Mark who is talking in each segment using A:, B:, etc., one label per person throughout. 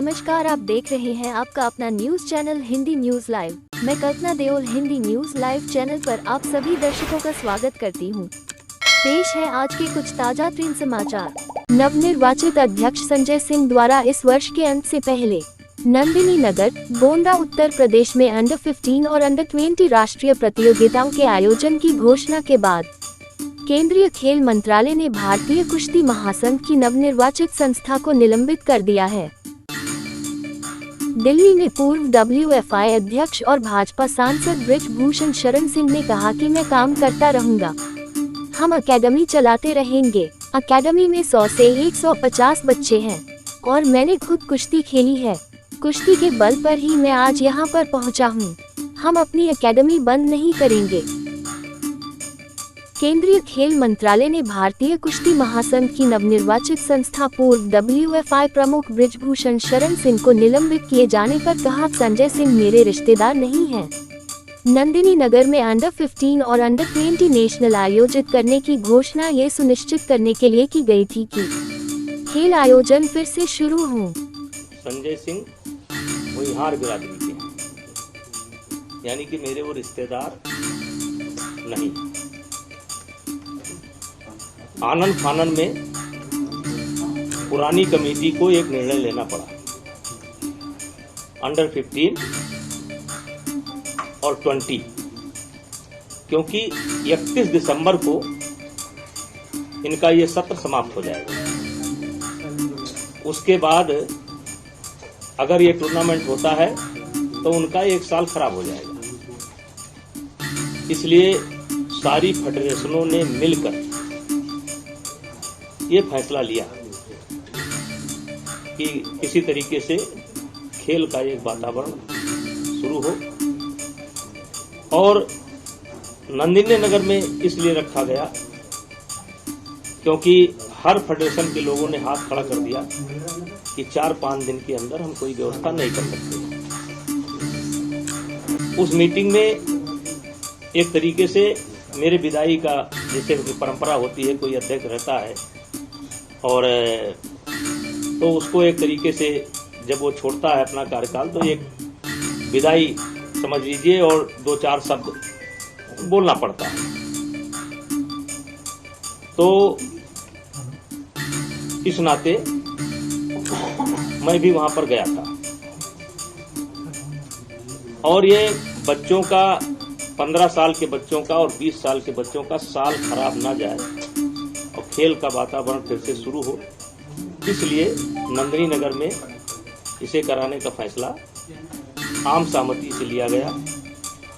A: नमस्कार, आप देख रहे हैं आपका अपना news channel Hindi news live. मैं Kalpana Deol Hindi news live channel पर आप सभी दर्शकों का स्वागत करती हूं। पेश है आज के कुछ ताजा ट्रेन समाचार। नवनिर्वाचित अध्यक्ष संजय सिंह द्वारा इस वर्ष के अंत से पहले नंदिनी नगर, गोंडा, उत्तर प्रदेश में अंडर 15 और अंडर 20 राष्ट्रीय प्रतियोगिताओं के आयोजन की घोषणा के बाद केंद्रीय खेल मंत्रालय ने भारतीय कुश्ती महासंघ की नवनिर्वाचित संस्था को निलंबित कर दिया है। दिल्ली में पूर्व WFI अध्यक्ष और भाजपा सांसद बृजभूषण शरण सिंह ने कहा कि मैं काम करता रहूंगा, हम अकेडमी चलाते रहेंगे। अकेडमी में 100 से 150 बच्चे हैं और मैंने खुद कुश्ती खेली है। कुश्ती के बल पर ही मैं आज यहाँ पर पहुँचा हूँ। हम अपनी अकेडमी बंद नहीं करेंगे। केंद्रीय खेल मंत्रालय ने भारतीय कुश्ती महासंघ की नवनिर्वाचित संस्था पूर्व WFI प्रमुख बृजभूषण शरण सिंह को निलंबित किए जाने पर कहा, संजय सिंह मेरे रिश्तेदार नहीं हैं। नंदिनी नगर में अंडर 15 और अंडर 20 नेशनल आयोजित करने की घोषणा ये सुनिश्चित करने के लिए की गई थी कि खेल आयोजन फिर से शुरू हो।
B: संजय सिंह वहीहार बिरादरी के हैं, यानी कि मेरे वो रिश्तेदार नहीं। आनन फानन में पुरानी कमेटी को एक निर्णय लेना पड़ा, अंडर 15 और 20, क्योंकि 31 दिसंबर को इनका ये सत्र समाप्त हो जाएगा। उसके बाद अगर ये टूर्नामेंट होता है तो उनका एक साल खराब हो जाएगा। इसलिए सारी फेडरेशनों ने मिलकर ये फैसला लिया कि किसी तरीके से खेल का एक वातावरण शुरू हो, और नंदिनी नगर में इसलिए रखा गया क्योंकि हर फेडरेशन के लोगों ने हाथ खड़ा कर दिया कि 4-5 दिन के अंदर हम कोई व्यवस्था नहीं कर सकते। उस मीटिंग में एक तरीके से मेरे विदाई का, जैसे परंपरा होती है, कोई अध्यक्ष रहता है और तो उसको एक तरीके से जब वो छोड़ता है अपना कार्यकाल तो एक विदाई समझ लीजिए और 2-4 शब्द बोलना पड़ता है। तो इस नाते मैं भी वहां पर गया था और ये बच्चों का, 15 साल के बच्चों का और 20 साल के बच्चों का साल खराब ना जाए और खेल का वातावरण फिर से शुरू हो, इसलिए नंदिनी नगर में इसे कराने का फैसला आम सहमति से लिया गया।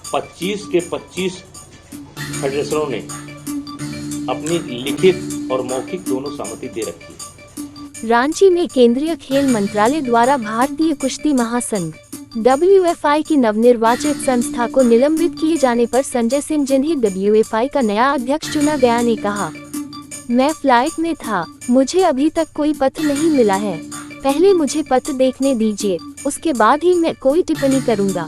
B: 25 के 25 फेडरेशनों ने अपनी लिखित और मौखिक दोनों सहमति दे रखी है।
A: रांची में केंद्रीय खेल मंत्रालय द्वारा भारतीय कुश्ती महासंघ WFI की नवनिर्वाचित संस्था को निलंबित किए जाने पर संजय सिंह, जिन्हें WFI का नया अध्यक्ष चुना गया, ने कहा, मैं फ्लाइट में था, मुझे अभी तक कोई पत्र नहीं मिला है। पहले मुझे पत्र देखने दीजिए, उसके बाद ही मैं कोई टिप्पणी करूंगा।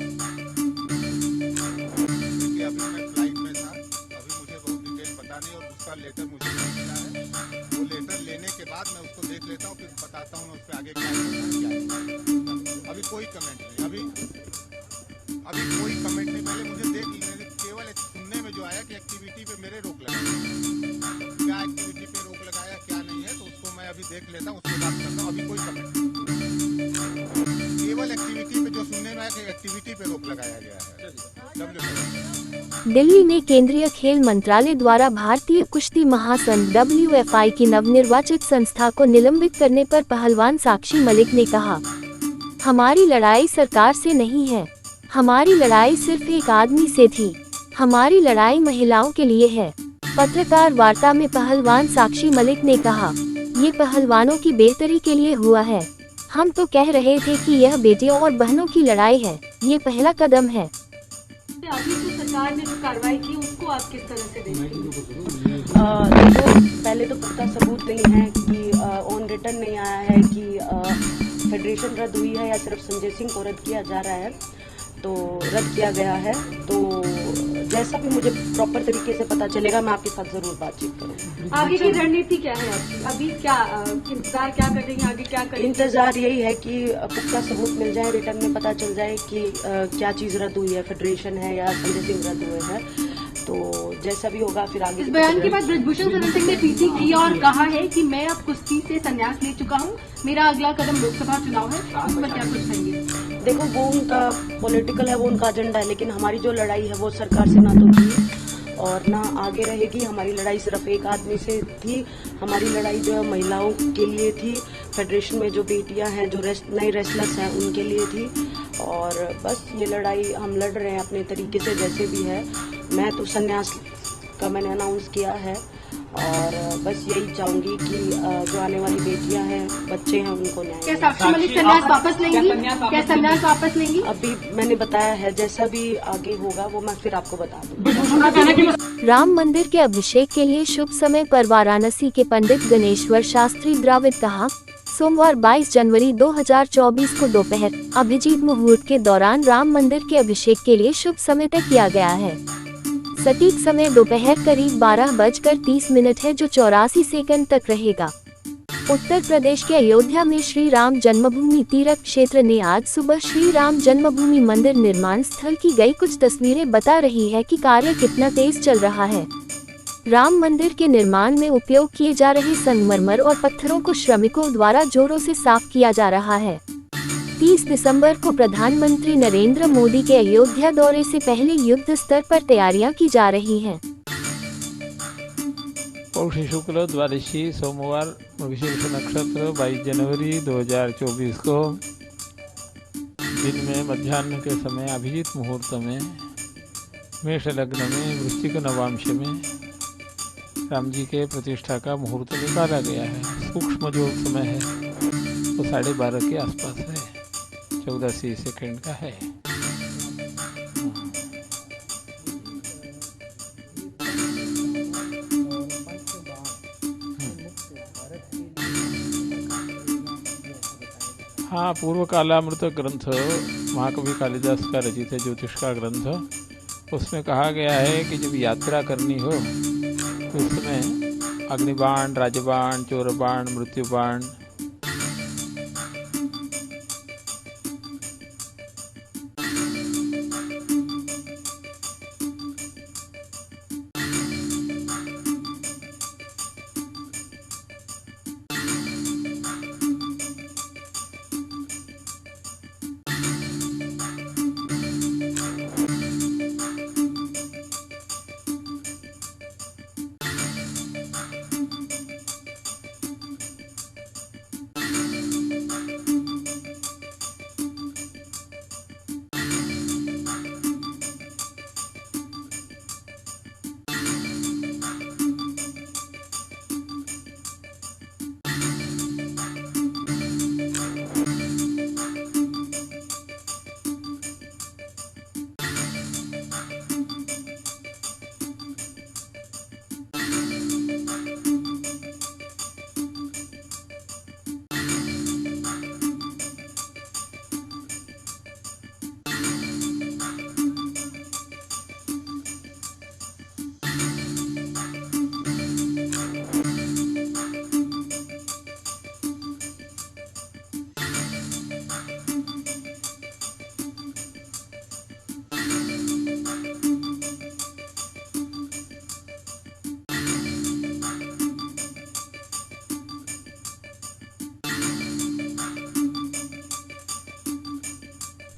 C: अभी कोई कमेंट नहीं, पहले मुझे देख लेने, केवल सुनने में जो आया कि एक्टिविटी पे मेरे रोक लगाया, क्या एक्टिविटी पे रोक लगाया क्या नहीं है, तो उसको मैं अभी देख लेता हूँ, उसके बाद करता हूँ। अभी कोई कमेंट नहीं, केवल एक्टिविटी पे जो सुनने में आया कि एक्टिविटी पे रोक लगाया गया है।
A: दिल्ली में केंद्रीय खेल मंत्रालय द्वारा भारतीय कुश्ती महासंघ WFI की नवनिर्वाचित संस्था को निलंबित करने पर पहलवान साक्षी मलिक ने कहा, हमारी लड़ाई सरकार से नहीं है, हमारी लड़ाई सिर्फ एक आदमी से थी, हमारी लड़ाई महिलाओं के लिए है। पत्रकार वार्ता में पहलवान साक्षी मलिक ने कहा, ये पहलवानों की बेहतरी के लिए हुआ है। हम तो कह रहे थे कि यह बेटियों और बहनों की लड़ाई है, ये पहला कदम है।
D: अभी जो सरकार ने जो कार्रवाई की उसको आप किस तरह से देखते हैं? देखो, पहले तो पुख्ता सबूत नहीं है कि ऑन रिटर्न नहीं आया है कि फेडरेशन रद्द हुई है या सिर्फ संजय सिंह को रद्द किया जा रहा है। तो रद्द किया गया है। तो जैसा भी मुझे प्रॉपर तरीके से पता चलेगा मैं आपके साथ जरूर बातचीत करूँगी।
E: आगे की रणनीति क्या है आपकी? अभी क्या इंतजार क्या कर रही हैं, आगे क्या करेंगे?
D: इंतजार यही है कि पुख्ता सबूत मिल जाए, रिटर्न में पता चल जाए कि क्या चीज रद्द हुई है, फेडरेशन है या संजय सिंह रद्द हुए हैं। तो जैसा भी होगा फिर आगे।
E: इस बयान के बाद ब्रजभूषण शरण सिंह ने पीसी की और कहा है कि मैं अब कुश्ती से संन्यास ले चुका हूं, मेरा अगला कदम लोकसभा चुनाव है। उस पर क्या कुछ कहेंगे?
D: देखो वो उनका पॉलिटिकल है, वो उनका एजेंडा है, लेकिन हमारी जो लड़ाई है वो सरकार से ना तो थी और ना आगे रहेगी। हमारी लड़ाई सिर्फ एक आदमी से थी, हमारी लड़ाई जो है महिलाओं के लिए थी, फेडरेशन में जो बेटियां हैं, जो नए रेसलर्स हैं उनके लिए थी। और बस ये लड़ाई हम लड़ रहे हैं अपने तरीके से जैसे भी है। मैं तो संन्यास का मैंने अनाउंस किया है और बस यही चाहूंगी कि जो आने वाली बेटियां हैं, बच्चे हैं, उनको न्याय।
E: क्या साक्षी मलिक संन्यास वापस लेंगी? क्या संन्यास वापस लेंगी?
D: अभी मैंने बताया है, जैसा भी आगे होगा वो मैं फिर आपको बता दूंगी।
A: राम मंदिर के अभिषेक के लिए शुभ समय पर वाराणसी के पंडित गणेश्वर शास्त्री द्राविड कहा, सोमवार 22 जनवरी 2024 को दोपहर अभिजीत मुहूर्त के दौरान राम मंदिर के अभिषेक के लिए शुभ समय तय किया गया है। सटीक समय दोपहर करीब 12:30 है, जो 84 सेकंड तक रहेगा। उत्तर प्रदेश के अयोध्या में श्री राम जन्मभूमि तीर्थ क्षेत्र ने आज सुबह श्री राम जन्मभूमि मंदिर निर्माण स्थल की गई कुछ तस्वीरें बता रही है कि कार्य कितना तेज चल रहा है। राम मंदिर के निर्माण में उपयोग किए जा रहे संगमरमर और पत्थरों को श्रमिकों द्वारा जोरों से साफ किया जा रहा है। 30 दिसंबर को प्रधानमंत्री नरेंद्र मोदी के अयोध्या दौरे से पहले युद्ध स्तर पर तैयारियां की जा रही हैं।
F: पौष शुक्ल द्वादशी सोमवार मृगशीर्ष नक्षत्र 22 जनवरी 2024 को दिन में मध्याह्न के समय अभिजीत मुहूर्त में मेष लग्न में वृश्चिक नवांश में राम जी के प्रतिष्ठा का मुहूर्त निकाला गया है। सूक्ष्म जो समय है वो 12:30 के आसपास है, 14 सेकंड का है। हाँ, पूर्व कालामृत ग्रंथ महाकवि कालिदास का रचित है, ज्योतिष का ग्रंथ। उसमें कहा गया है कि जब यात्रा करनी हो तो उस समय अग्निबाण, राजबाण, चोरबाण, मृत्युबाण,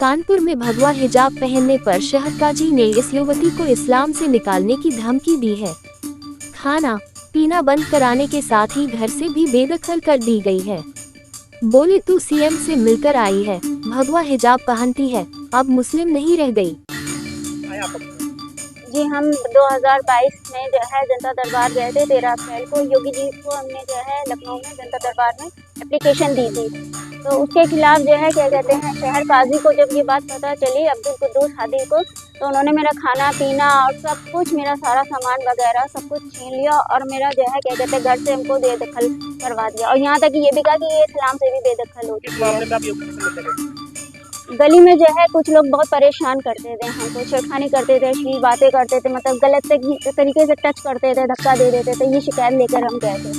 A: कानपुर में भगवा हिजाब पहनने पर शहरकाजी ने इस युवती को इस्लाम से निकालने की धमकी दी है। खाना पीना बंद कराने के साथ ही घर से भी बेदखल कर दी गई है। बोली तू सीएम से मिलकर आई है, भगवा हिजाब पहनती है, अब मुस्लिम नहीं रह गई।
G: जी, हम 2022 में जो है जनता दरबार गए थे। 13 अप्रैल को योगी जी को हमने जो है लखनऊ में जनता दरबार में एप्लीकेशन दी थी। तो उसके खिलाफ जो है क्या कहते हैं, शहर काजी को जब ये बात पता चली अब्दुल कुद्दूस हादी को, तो उन्होंने मेरा खाना पीना और सब कुछ, मेरा सारा सामान वगैरह सब कुछ छीन लिया और मेरा जो है क्या कहते हैं घर से हमको बेदखल करवा दिया। और यहाँ तक कि ये भी कहा कि ये इस्लाम से भी बेदखल हो चुकी है। गली में जो है कुछ लोग बहुत परेशान करते थे, हमको छेड़खानी करते थे, अश्लील बातें करते थे, मतलब गलत तरीके से टच करते थे, धक्का दे देते थे। ये शिकायत लेकर हम गए थे,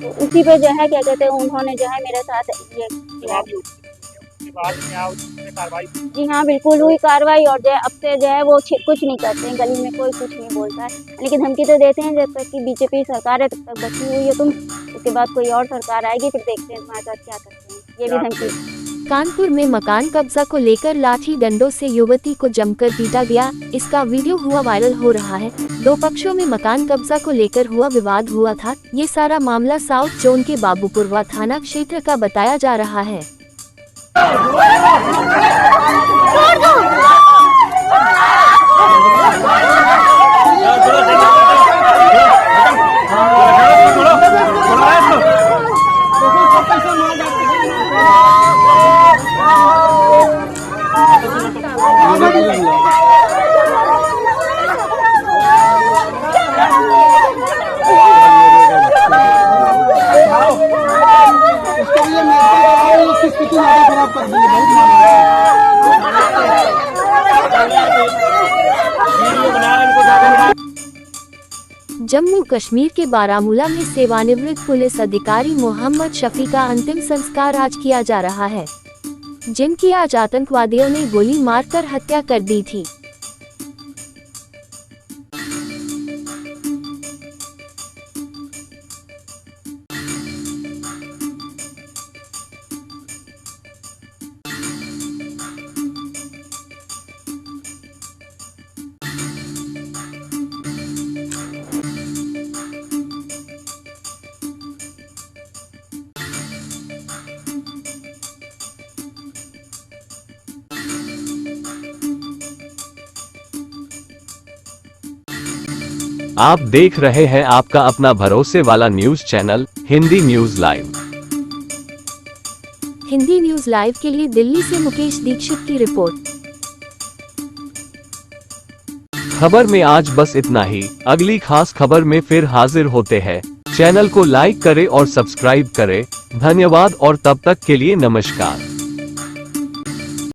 G: तो उसी पे जो है क्या कहते हैं उन्होंने जो है मेरे साथ ये किया। जी हाँ, बिल्कुल हुई कार्रवाई, और जो है अब से जो है वो कुछ नहीं करते हैं, गली में कोई कुछ नहीं बोलता है, लेकिन धमकी तो देते हैं जब तक कि बीजेपी सरकार है तब तक बची हुई है तुम, उसके बाद कोई और सरकार आएगी फिर देखते हैं तुम्हारे साथ क्या करते हैं, ये भी धमकी।
A: कानपुर में मकान कब्जा को लेकर लाठी डंडों से युवती को जमकर पीटा गया। इसका वीडियो हुआ वायरल हो रहा है। दो पक्षों में मकान कब्जा को लेकर हुआ विवाद हुआ था। ये सारा मामला साउथ जोन के बाबूपुरवा थाना क्षेत्र का बताया जा रहा है। जम्मू कश्मीर के बारामूला में सेवानिवृत्त पुलिस अधिकारी मोहम्मद शफी का अंतिम संस्कार आज किया जा रहा है, जिनकी आज आतंकवादियों ने गोली मारकर हत्या कर दी थी।
H: आप देख रहे हैं आपका अपना भरोसे वाला news channel Hindi news live.
A: Hindi news live के लिए दिल्ली से मुकेश दीक्षित की रिपोर्ट।
H: खबर में आज बस इतना ही। अगली खास खबर में फिर हाजिर होते हैं। चैनल को लाइक करें और सब्सक्राइब करें। धन्यवाद और तब तक के लिए नमस्कार।